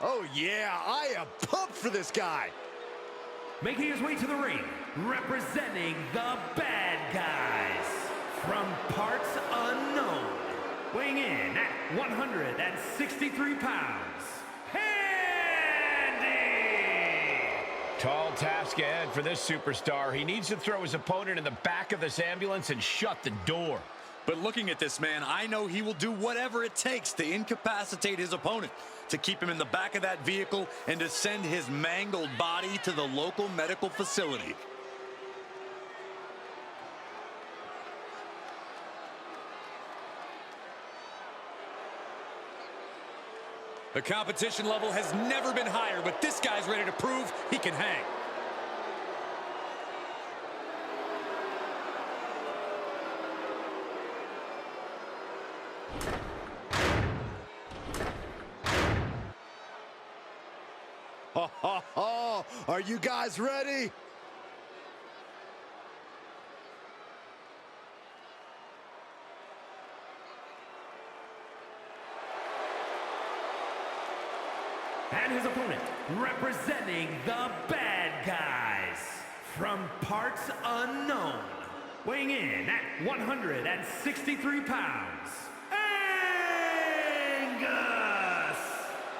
Oh, yeah, I am pumped for this guy. Making his way to the ring, representing the Bad Guys, from parts unknown, weighing in at 163 pounds, Handy! Tall task ahead for this superstar. He needs to throw his opponent in the back of this ambulance and shut the door. But looking at this man, I know he will do whatever it takes to incapacitate his opponent, to keep him in the back of that vehicle, and to send his mangled body to the local medical facility. The competition level has never been higher, but this guy's ready to prove he can hang. Are you guys ready? And his opponent, representing the Bad Guys, from parts unknown, weighing in at 163 pounds, Angus!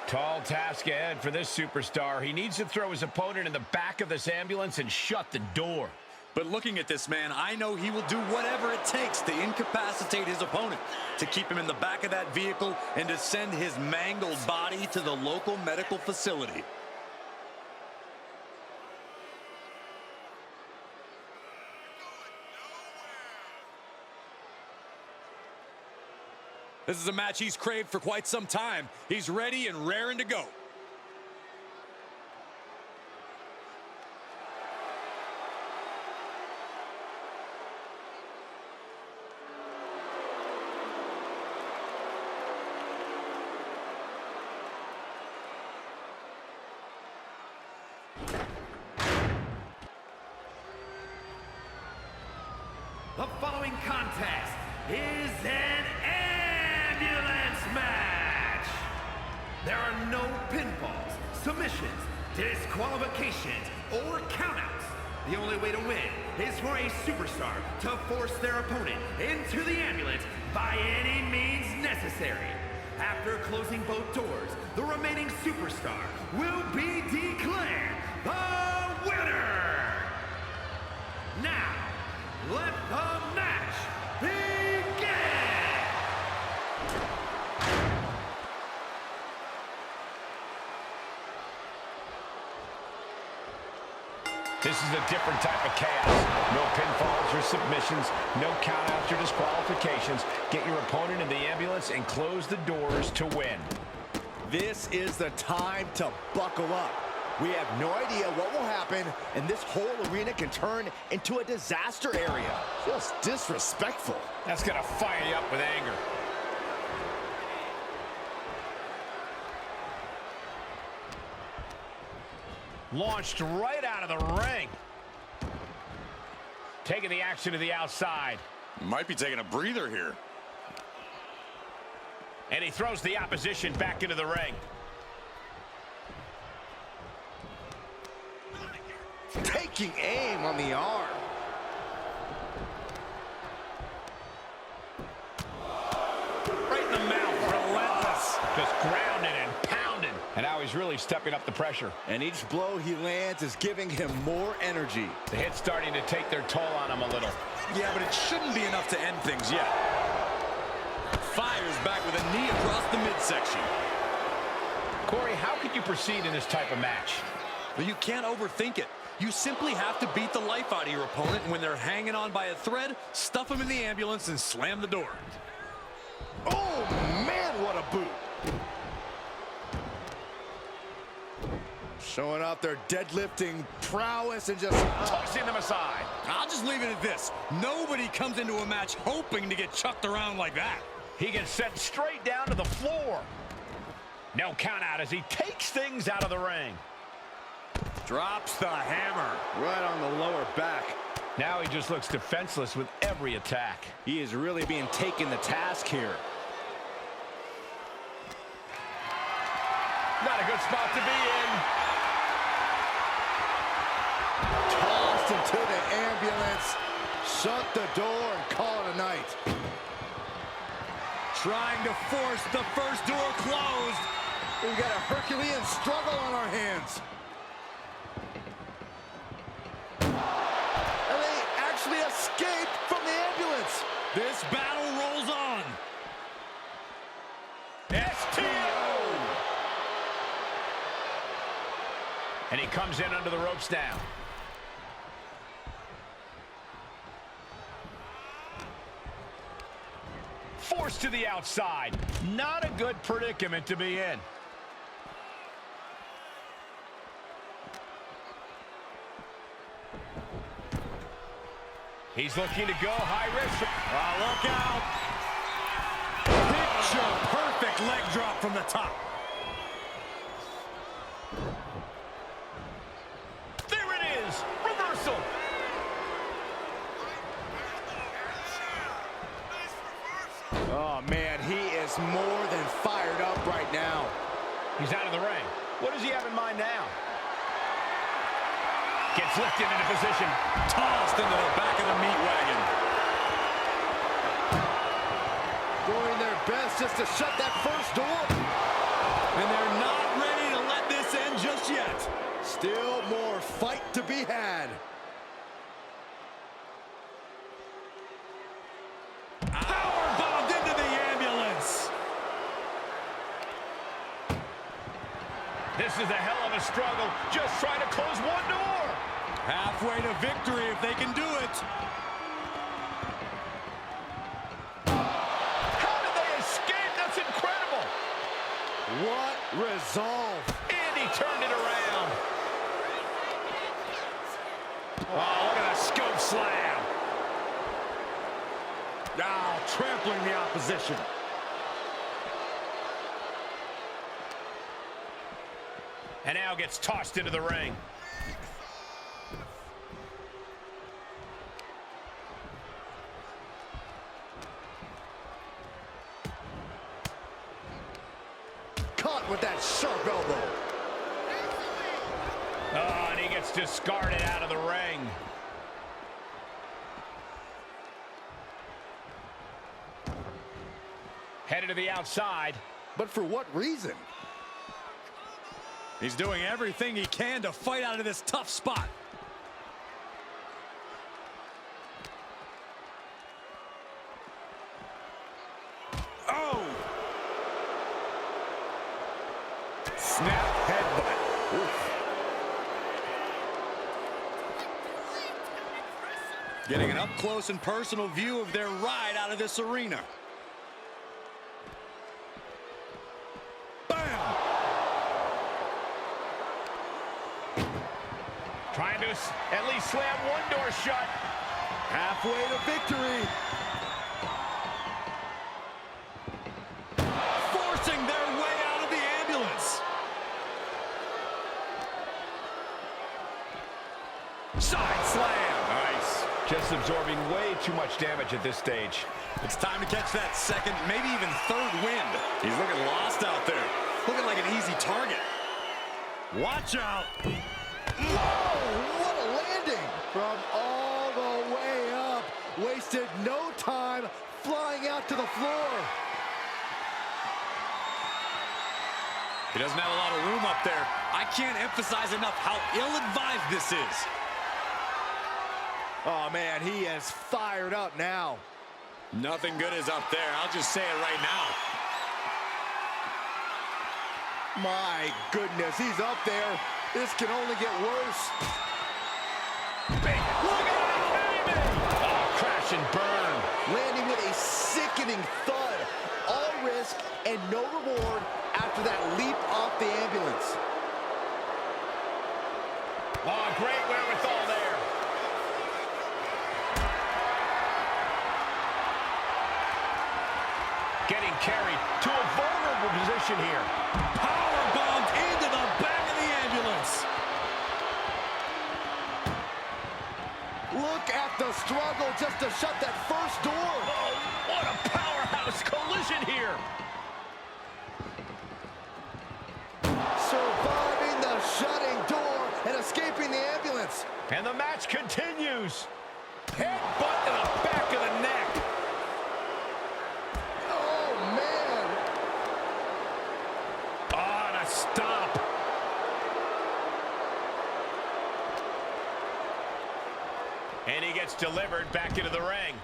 Tall task ahead for this superstar. He needs to throw his opponent in the back of this ambulance and shut the door. But looking at this man, I know he will do whatever it takes to incapacitate his opponent, to keep him in the back of that vehicle, and to send his mangled body to the local medical facility. This is a match he's craved for quite some time. He's ready and raring to go. The following contest is an ambulance match. There are no pinfalls, submissions, disqualifications, or countouts. The only way to win is for a superstar to force their opponent into the ambulance by any means necessary. After closing both doors, the remaining superstar will be declared the winner. Now, let the match begin! This is a different type of chaos. No pinfalls or submissions, no countouts or disqualifications. Get your opponent in the ambulance and close the doors to win. This is the time to buckle up. We have no idea what will happen, and this whole arena can turn into a disaster area. Just disrespectful. That's gonna fire you up with anger. Launched right out of the ring. Taking the action to the outside. Might be taking a breather here. And he throws the opposition back into the ring. Taking aim on the arm. Right in the mouth, relentless. Just grounded and pounded. And now he's really stepping up the pressure. And each blow he lands is giving him more energy. The hit's starting to take their toll on him a little. Yeah, but it shouldn't be enough to end things yet. Fires back with a knee across the midsection. Corey, how could you proceed in this type of match? But you can't overthink it. You simply have to beat the life out of your opponent, and when they're hanging on by a thread, stuff them in the ambulance and slam the door. Oh, man, what a boot. Showing off their deadlifting prowess and just tossing them aside. I'll just leave it at this. Nobody comes into a match hoping to get chucked around like that. He gets sent straight down to the floor. No count out as he takes things out of the ring. Drops the hammer. Right on the lower back. Now he just looks defenseless with every attack. He is really being taken to task here. Not a good tough spot to be in. Tossed into the ambulance. Shut the door and call it a night. Trying to force the first door closed. We've got a Herculean struggle on our hands. And they actually escaped from the ambulance. This battle rolls on. STO! And he comes in under the ropes now. Forced to the outside. Not a good predicament to be in. He's looking to go high risk. Look out. Picture perfect leg drop from the top. There it is. Reversal. Oh, man, he is more than fired up right now. He's out of the ring. What does he have in mind now? Gets lifted into position. Tossed into the back of the meat wagon. Doing their best just to shut that first door. And they're not ready to let this end just yet. Still more fight to be had. Powerbombed into the ambulance. This is a hell of a struggle. Just trying to close one door. Halfway to victory if they can do it. How did they escape? That's incredible. What resolve. And he turned it around. Oh, look at that scope slam. Now trampling the opposition. And now gets tossed into the ring. Caught with that sharp elbow. Oh, and he gets discarded out of the ring. Headed to the outside. But for what reason? He's doing everything he can to fight out of this tough spot. Oh! Snap headbutt. Oof. Getting an up-close and personal view of their ride out of this arena. Bam! Trying to at least slam one door shut. Halfway to victory. Forcing their way out of the ambulance. Side slam. Nice. Just absorbing way too much damage at this stage. It's time to catch that second, maybe even third wind. He's looking lost out there. Looking like an easy target. Watch out. Whoa, what a landing. From all the way up. Wasted no time flying out to the floor. He doesn't have a lot of room up there. I can't emphasize enough how ill-advised this is. Oh, man, he is fired up now. Nothing good is up there. I'll just say it right now. My goodness, he's up there. This can only get worse. Big. Look at it, oh, crash and burn. Landing with a sickening thud. All risk and no reward after that leap off the ambulance. Oh, great wherewithal there. Getting carried to a vulnerable position here. Powerbombed into the back of the ambulance. Look at the struggle just to shut that first door. Oh, what a powerhouse collision here. And the match continues. Headbutt to the back of the neck. Oh, man. Oh, and a stop. And he gets delivered back into the ring.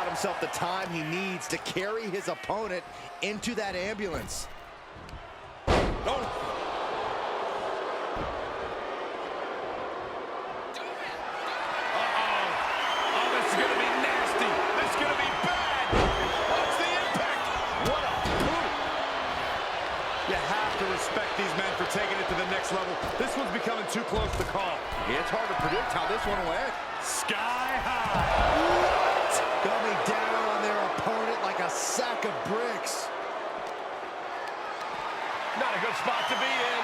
Himself the time he needs to carry his opponent into that ambulance. Oh. Oh, this is going to be nasty. This is going to be bad. What's the impact? What a boot. You have to respect these men for taking it to the next level. This one's becoming too close to call. It's hard to predict how this one will end. Sky high. Coming down on their opponent like a sack of bricks. Not a good spot to be in.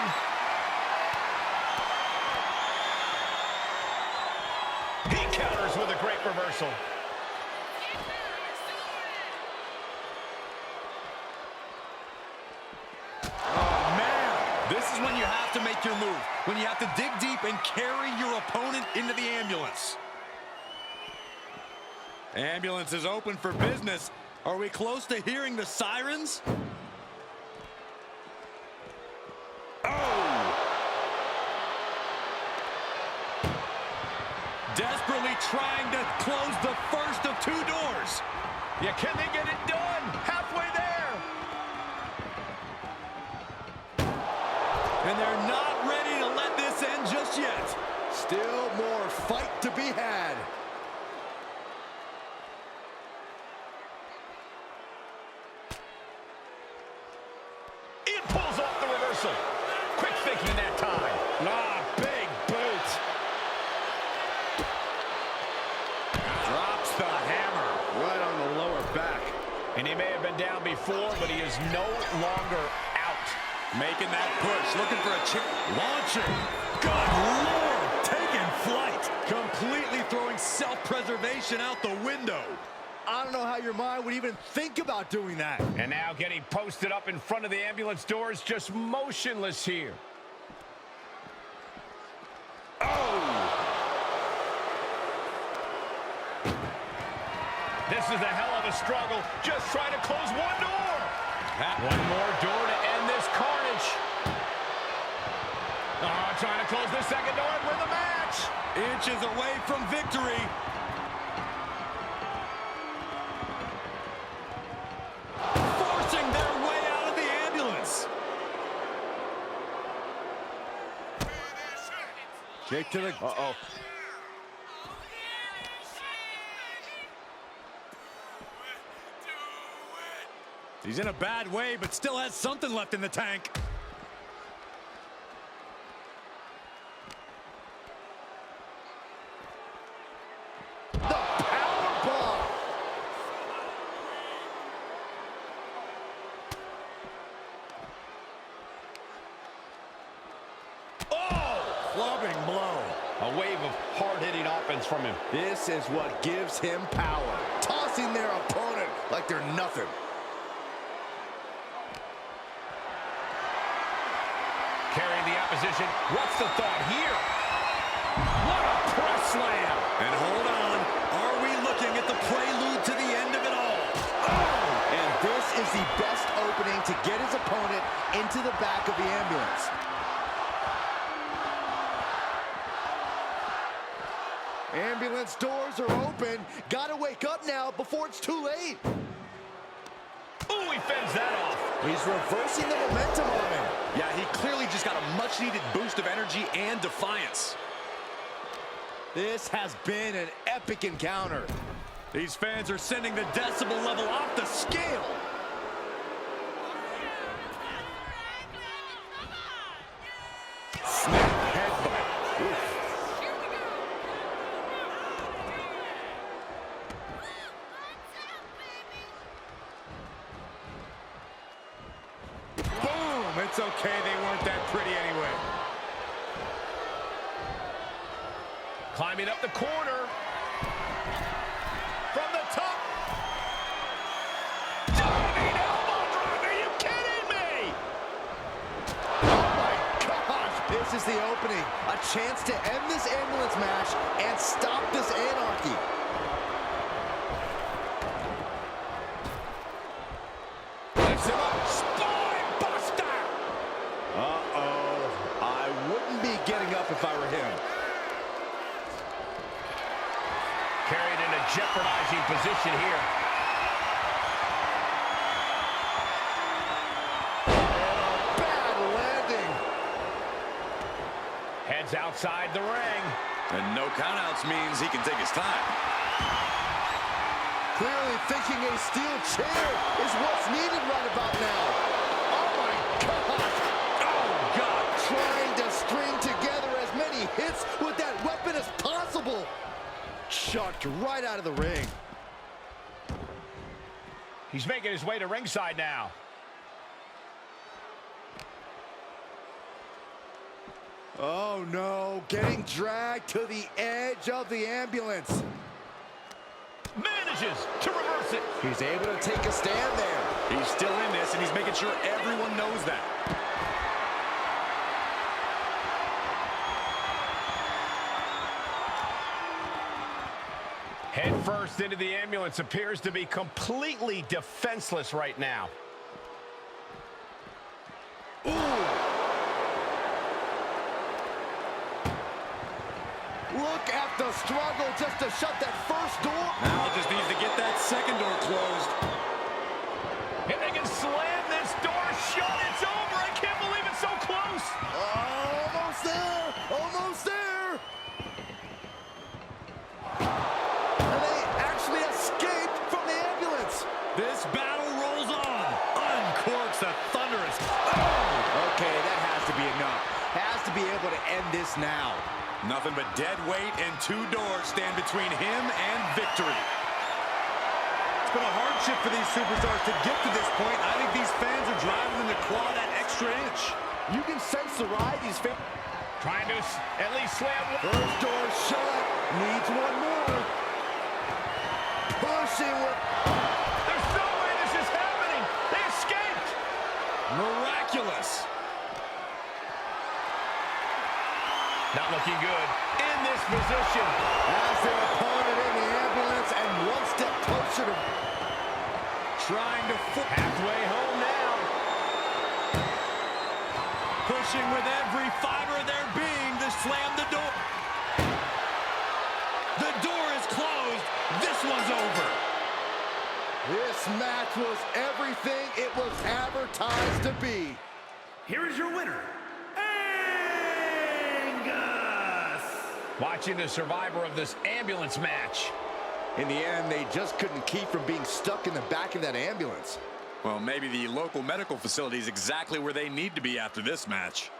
He counters with a great reversal. Oh, man. This is when you have to make your move. When you have to dig deep and carry your opponent into the ambulance. Ambulance is open for business. Are we close to hearing the sirens? Oh! Desperately trying to close the first of two doors. Yeah, can they get it done? Halfway there. And they're not ready to let this end just yet. Still more fight to be had. Quick thinking that time. Ah, big boot. Drops the hammer right on the lower back. And he may have been down before, but he is no longer out. Making that push, looking for a chip. Launching. Good Lord, taking flight. Completely throwing self-preservation out the window. I don't know how your mind would even think about doing that. And now getting posted up in front of the ambulance doors, just motionless here. Oh! This is a hell of a struggle. Just trying to close one door. One more door to end this carnage. Oh, trying to close the second door and win the match. Inches away from victory. Forcing their way out of the ambulance. Kick to the... Uh-oh. He's in a bad way, but still has something left in the tank. The powerbomb. Oh! Clubbing blow. A wave of hard-hitting offense from him. This is what gives him power. Tossing their opponent like they're nothing. Carrying the opposition. What's the thought here? What a press slam. And hold on. Are we looking at the prelude to the end of it all? Oh! And this is the best opening to get his opponent into the back of the ambulance. Ambulance doors are open. Gotta wake up now before it's too late. Ooh, he fends that off. He's reversing the momentum on him. Yeah, he clearly just got a much-needed boost of energy and defiance. This has been an epic encounter. These fans are sending the decibel level off the scale. Snap headbutt. Oof. Boom! It's okay, they weren't that pretty anyway. Climbing up the corner. From the top. Diving elbow drop. Are you kidding me? Oh my gosh, this is the opening. A chance to end this ambulance match and stop this anarchy. Lifts him up. Spine buster. Uh-oh. I wouldn't be getting up if I were him. Carried in a jeopardizing position here. Bad landing. Heads outside the ring. And no countouts means he can take his time. Clearly thinking a steel chair is what's needed right about now. Oh my gosh. Oh God. Trying to string together as many hits with that weapon as possible. Chucked right out of the ring. He's making his way to ringside now. Oh no, getting dragged to the edge of the ambulance. Manages to reverse it. He's able to take a stand there. He's still in this, and he's making sure everyone knows that. Head first into the ambulance, appears to be completely defenseless right now. Look at the struggle just to shut that first door. Now just needs to get that second door closed. If they can slam this door shut, it's over. I can't believe it's so close. Almost there. Almost there. And they actually escaped from the ambulance. This battle rolls on. Uncorks a thunderous. Okay, that has to be enough. Has to be able to end this now. Nothing but dead weight and two doors stand between him and victory. It's been a hardship for these superstars to get to this point. I think these fans are driving them to claw that extra inch. You can sense the ride these fans. Trying to at least slam one. First door shut. Needs one more. Pushing with... There's no way this is happening. They escaped. Miraculous. Not looking good in this position. Has their opponent in the ambulance and one step closer to... Trying to... Halfway home now. Pushing with every fiber of their being to slam the door. The door is closed. This one's over. This match was everything it was advertised to be. Here is your winner, Angus. Watching the survivor of this ambulance match. In the end, they just couldn't keep from being stuck in the back of that ambulance. Well, maybe the local medical facility is exactly where they need to be after this match.